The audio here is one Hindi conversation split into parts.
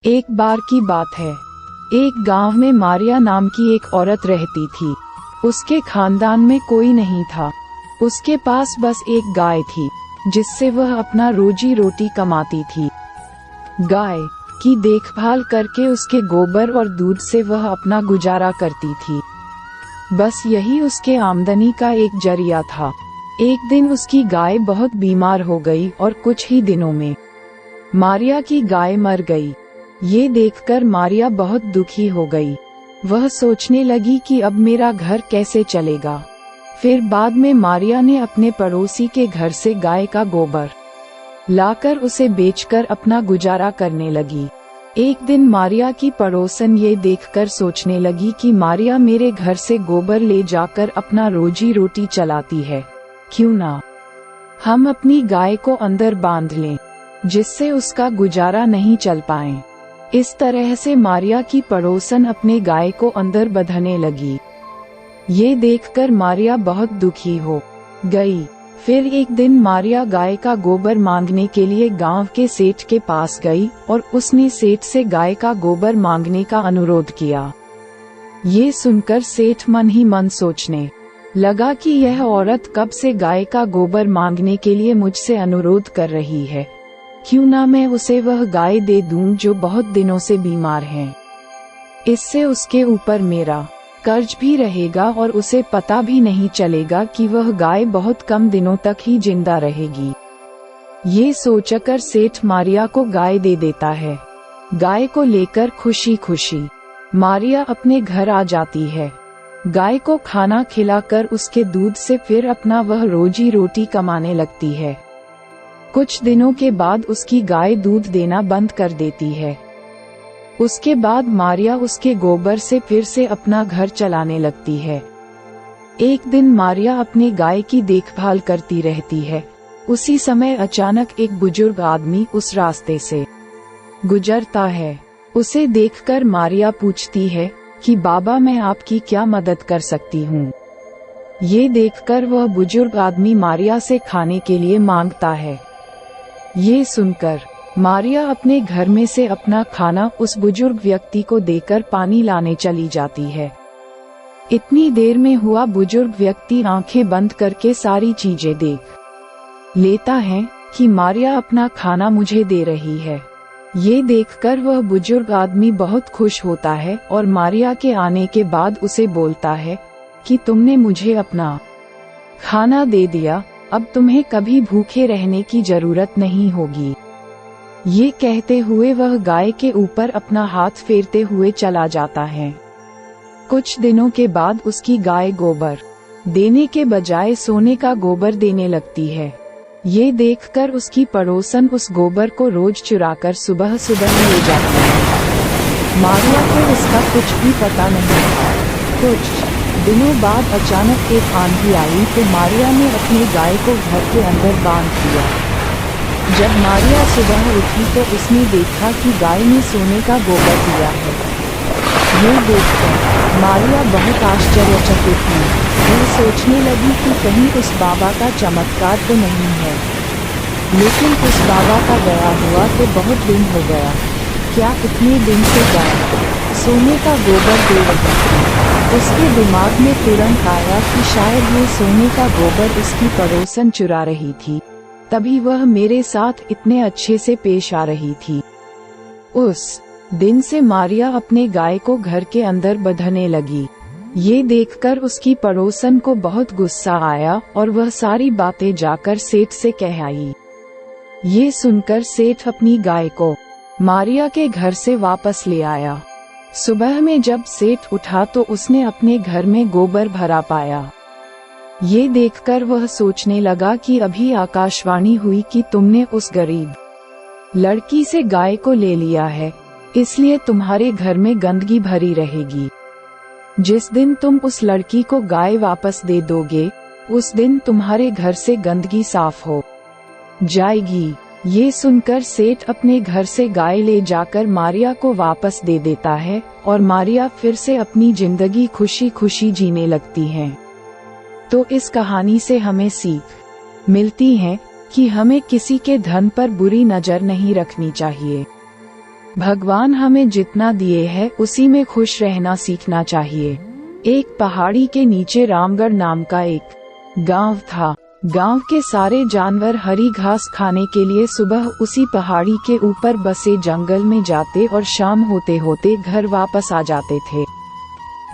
एक बार की बात है, एक गांव में मारिया नाम की एक औरत रहती थी। उसके खानदान में कोई नहीं था। उसके पास बस एक गाय थी, जिससे वह अपना रोजी रोटी कमाती थी। गाय की देखभाल करके उसके गोबर और दूध से वह अपना गुजारा करती थी। बस यही उसके आमदनी का एक जरिया था। एक दिन उसकी गाय बहुत बीमार हो गई और कुछ ही दिनों में मारिया की गाय मर गई। ये देखकर मारिया बहुत दुखी हो गई। वह सोचने लगी कि अब मेरा घर कैसे चलेगा। फिर बाद में मारिया ने अपने पड़ोसी के घर से गाय का गोबर लाकर उसे बेचकर अपना गुजारा करने लगी। एक दिन मारिया की पड़ोसन ये देखकर सोचने लगी कि मारिया मेरे घर से गोबर ले जाकर अपना रोजी रोटी चलाती है, क्यों ना हम अपनी गाय को अंदर बांध लें, जिससे उसका गुजारा नहीं चल पाए। इस तरह से मारिया की पड़ोसन अपने गाय को अंदर बंधने लगी। ये देखकर मारिया बहुत दुखी हो गई। फिर एक दिन मारिया गाय का गोबर मांगने के लिए गांव के सेठ के पास गई और उसने सेठ से गाय का गोबर मांगने का अनुरोध किया। ये सुनकर सेठ मन ही मन सोचने लगा कि यह औरत कब से गाय का गोबर मांगने के लिए मुझसे अनुरोध कर रही है, क्यों ना मैं उसे वह गाय दे दूं जो बहुत दिनों से बीमार है। इससे उसके ऊपर मेरा कर्ज भी रहेगा और उसे पता भी नहीं चलेगा कि वह गाय बहुत कम दिनों तक ही जिंदा रहेगी। ये सोचकर सेठ मारिया को गाय दे देता है। गाय को लेकर खुशी खुशी मारिया अपने घर आ जाती है। गाय को खाना खिलाकर उसके दूध से फिर अपना वह रोजी रोटी कमाने लगती है। कुछ दिनों के बाद उसकी गाय दूध देना बंद कर देती है। उसके बाद मारिया उसके गोबर से फिर से अपना घर चलाने लगती है। एक दिन मारिया अपने गाय की देखभाल करती रहती है। उसी समय अचानक एक बुजुर्ग आदमी उस रास्ते से गुजरता है। उसे देखकर मारिया पूछती है कि बाबा, मैं आपकी क्या मदद कर सकती हूँ। ये देखकर वह बुजुर्ग आदमी मारिया से खाने के लिए मांगता है। ये सुनकर मारिया अपने घर में से अपना खाना उस बुजुर्ग व्यक्ति को देकर पानी लाने चली जाती है। इतनी देर में हुआ बुजुर्ग व्यक्ति आंखें बंद करके सारी चीजें देख लेता है कि मारिया अपना खाना मुझे दे रही है। ये देखकर वह बुजुर्ग आदमी बहुत खुश होता है और मारिया के आने के बाद उसे बोलता है कि तुमने मुझे अपना खाना दे दिया, अब तुम्हें कभी भूखे रहने की जरूरत नहीं होगी। ये कहते हुए वह गाय के ऊपर अपना हाथ फेरते हुए चला जाता है। कुछ दिनों के बाद उसकी गाय गोबर देने के बजाय सोने का गोबर देने लगती है। ये देखकर उसकी पड़ोसन उस गोबर को रोज चुराकर सुबह सुबह ले जाती है। मारिया को इसका कुछ भी पता नहीं था। कुछ दिनों बाद अचानक एक आंधी आई तो मारिया ने अपनी गाय को घर के अंदर बांध दिया। जब मारिया सुबह उठी तो उसने देखा कि गाय ने सोने का गोबर दिया है। ये देखकर मारिया बहुत आश्चर्यचकित हुई। वह सोचने लगी कि कहीं उस बाबा का चमत्कार तो नहीं है। लेकिन उस बाबा का गया हुआ तो बहुत दिन हो गया। क्या इतने दिन से गाय सोने का गोबर दे रही थी? उसके दिमाग में तुरंत आया कि शायद ये सोने का गोबर उसकी पड़ोसन चुरा रही थी, तभी वह मेरे साथ इतने अच्छे से पेश आ रही थी। उस दिन से मारिया अपने गाय को घर के अंदर बंधने लगी। ये देखकर उसकी पड़ोसन को बहुत गुस्सा आया और वह सारी बातें जाकर सेठ से कह आई। ये सुनकर सेठ अपनी गाय को मारिया के घर से वापस ले आया। सुबह में जब सेठ उठा तो उसने अपने घर में गोबर भरा पाया। ये देखकर वह सोचने लगा कि अभी आकाशवाणी हुई कि तुमने उस गरीब लड़की से गाय को ले लिया है, इसलिए तुम्हारे घर में गंदगी भरी रहेगी। जिस दिन तुम उस लड़की को गाय वापस दे दोगे, उस दिन तुम्हारे घर से गंदगी साफ हो जाएगी। ये सुनकर सेठ अपने घर से गाय ले जाकर मारिया को वापस दे देता है और मारिया फिर से अपनी जिंदगी खुशी खुशी जीने लगती है। तो इस कहानी से हमें सीख मिलती है कि हमें किसी के धन पर बुरी नजर नहीं रखनी चाहिए। भगवान हमें जितना दिए है उसी में खुश रहना सीखना चाहिए। एक पहाड़ी के नीचे रामगढ़ नाम का एक गांव था। गांव के सारे जानवर हरी घास खाने के लिए सुबह उसी पहाड़ी के ऊपर बसे जंगल में जाते और शाम होते होते घर वापस आ जाते थे।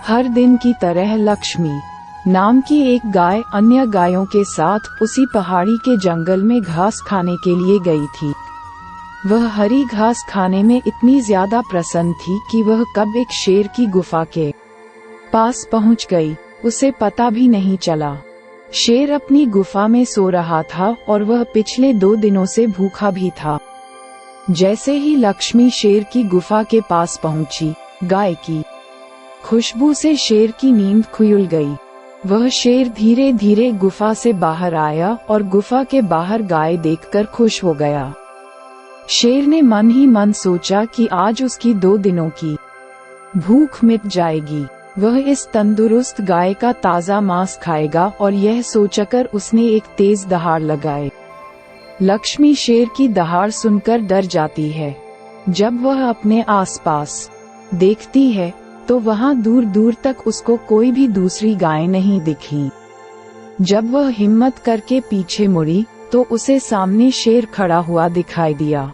हर दिन की तरह लक्ष्मी नाम की एक गाय अन्य गायों के साथ उसी पहाड़ी के जंगल में घास खाने के लिए गई थी। वह हरी घास खाने में इतनी ज्यादा प्रसन्न थी कि वह कब एक शेर की गुफा के पास पहुंच गई, उसे पता भी नहीं चला। शेर अपनी गुफा में सो रहा था और वह पिछले 2 दिनों से भूखा भी था। जैसे ही लक्ष्मी शेर की गुफा के पास पहुंची, गाय की खुशबू से शेर की नींद खुल गई। वह शेर धीरे धीरे गुफा से बाहर आया और गुफा के बाहर गाय देखकर खुश हो गया। शेर ने मन ही मन सोचा कि आज उसकी 2 दिनों की भूख मिट जाएगी। वह इस तंदुरुस्त गाय का ताज़ा मांस खाएगा और यह सोचकर उसने एक तेज दहाड़ लगाई। लक्ष्मी शेर की दहाड़ सुनकर डर जाती है। जब वह अपने आसपास देखती है तो वहां दूर दूर तक उसको कोई भी दूसरी गाय नहीं दिखी। जब वह हिम्मत करके पीछे मुड़ी तो उसे सामने शेर खड़ा हुआ दिखाई दिया।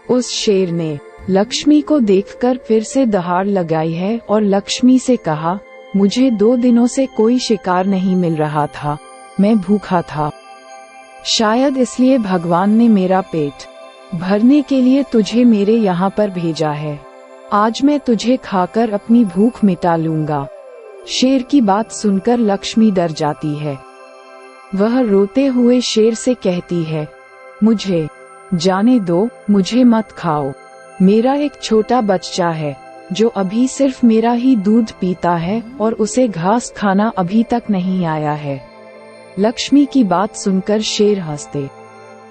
उस शेर ने लक्ष्मी को देखकर फिर से दहाड़ लगाई है और लक्ष्मी से कहा, मुझे 2 दिनों से कोई शिकार नहीं मिल रहा था, मैं भूखा था। शायद इसलिए भगवान ने मेरा पेट भरने के लिए तुझे मेरे यहाँ पर भेजा है। आज मैं तुझे खाकर अपनी भूख मिटा लूंगा। शेर की बात सुनकर लक्ष्मी डर जाती है। वह रोते हुए शेर से कहती है, मुझे जाने दो, मुझे मत खाओ। मेरा एक छोटा बच्चा है जो अभी सिर्फ मेरा ही दूध पीता है और उसे घास खाना अभी तक नहीं आया है। लक्ष्मी की बात सुनकर शेर हंसते